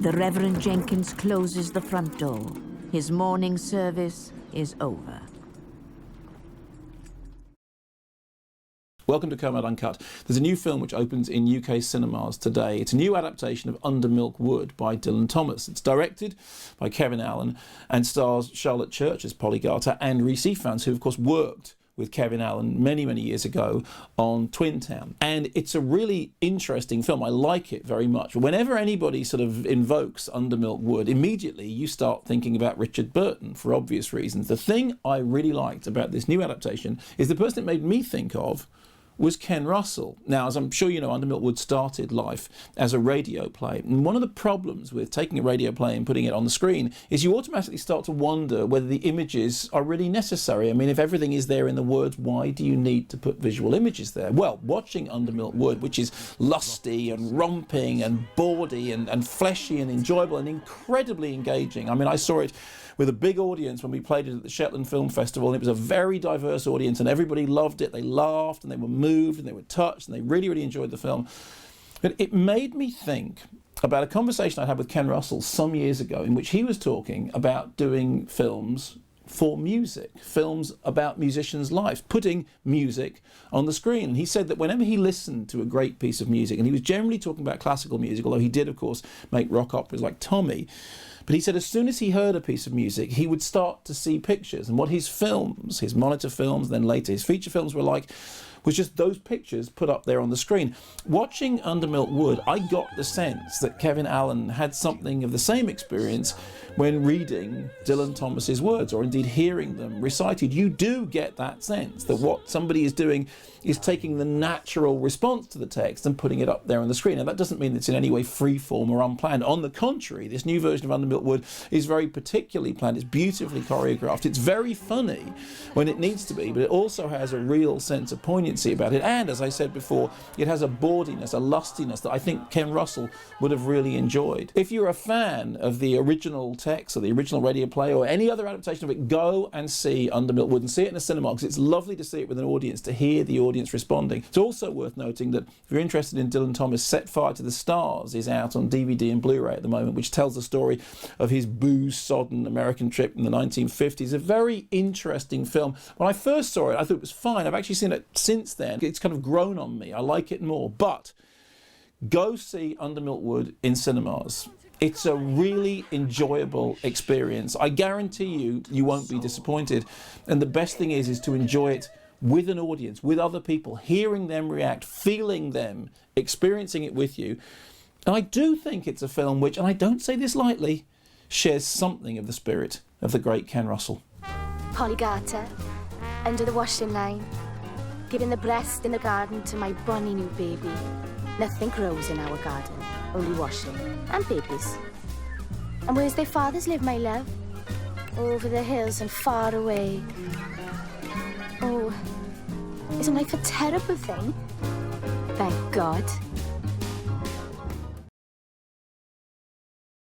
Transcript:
The Reverend Jenkins closes the front door. His morning service is over. Welcome to Kermode Uncut. There's a new film which opens in UK cinemas today. It's a new adaptation of Under Milk Wood by Dylan Thomas. It's directed by Kevin Allen and stars Charlotte Church as Polly Garter and Rhys Ifans, who of course worked with Kevin Allen many, many years ago on Twin Town. And it's a really interesting film. I like it very much. Whenever anybody sort of invokes Under Milk Wood, immediately you start thinking about Richard Burton for obvious reasons. The thing I really liked about this new adaptation is the person it made me think of was Ken Russell. Now, as I'm sure you know, Under Milk Wood started life as a radio play. And one of the problems with taking a radio play and putting it on the screen is you automatically start to wonder whether the images are really necessary. I mean, if everything is there in the words, why do you need to put visual images there? Well, watching Under Milk Wood, which is lusty and romping and bawdy and fleshy and enjoyable and incredibly engaging. I mean, I saw it with a big audience when we played it at the Shetland Film Festival, and it was a very diverse audience and everybody loved it. They laughed and they were moved and they were touched and they really, really enjoyed the film. But it made me think about a conversation I had with Ken Russell some years ago in which he was talking about doing films for music, films about musicians' lives, putting music on the screen. And he said that whenever he listened to a great piece of music, and he was generally talking about classical music, although he did, of course, make rock operas like Tommy, but he said as soon as he heard a piece of music, he would start to see pictures. And what his films, his monitor films, then later his feature films were like, was just those pictures put up there on the screen. Watching Under Milk Wood, I got the sense that Kevin Allen had something of the same experience when reading Dylan Thomas's words, or indeed hearing them recited. You do get that sense that what somebody is doing is taking the natural response to the text and putting it up there on the screen. And that doesn't mean it's in any way freeform or unplanned. On the contrary, this new version of Under Milk Wood is very particularly planned. It's beautifully choreographed. It's very funny when it needs to be, but it also has a real sense of poignancy about it. And as I said before, it has a bawdiness, a lustiness that I think Ken Russell would have really enjoyed. If you're a fan of the original text or the original radio play or any other adaptation of it, go and see Under Milk Wood and see it in a cinema, because it's lovely to see it with an audience, to hear the audience responding. It's also worth noting that if you're interested in Dylan Thomas, Set Fire to the Stars is out on DVD and Blu-ray at the moment, which tells the story of his booze-sodden American trip in the 1950s. A very interesting film. When I first saw it, I thought it was fine. I've actually seen it since then. It's kind of grown on me. I like it more. But go see Under Milk Wood in cinemas. It's a really enjoyable experience. I guarantee you won't be disappointed. And the best thing is to enjoy it with an audience, with other people, hearing them react, feeling them, experiencing it with you. And I do think it's a film which, and I don't say this lightly, shares something of the spirit of the great Ken Russell. Polly Garter, under the washing line, giving the breast in the garden to my bonny new baby. Nothing grows in our garden, only washing and babies. And where's their fathers live, my love? Over the hills and far away. Oh, isn't life a terrible thing? Thank God.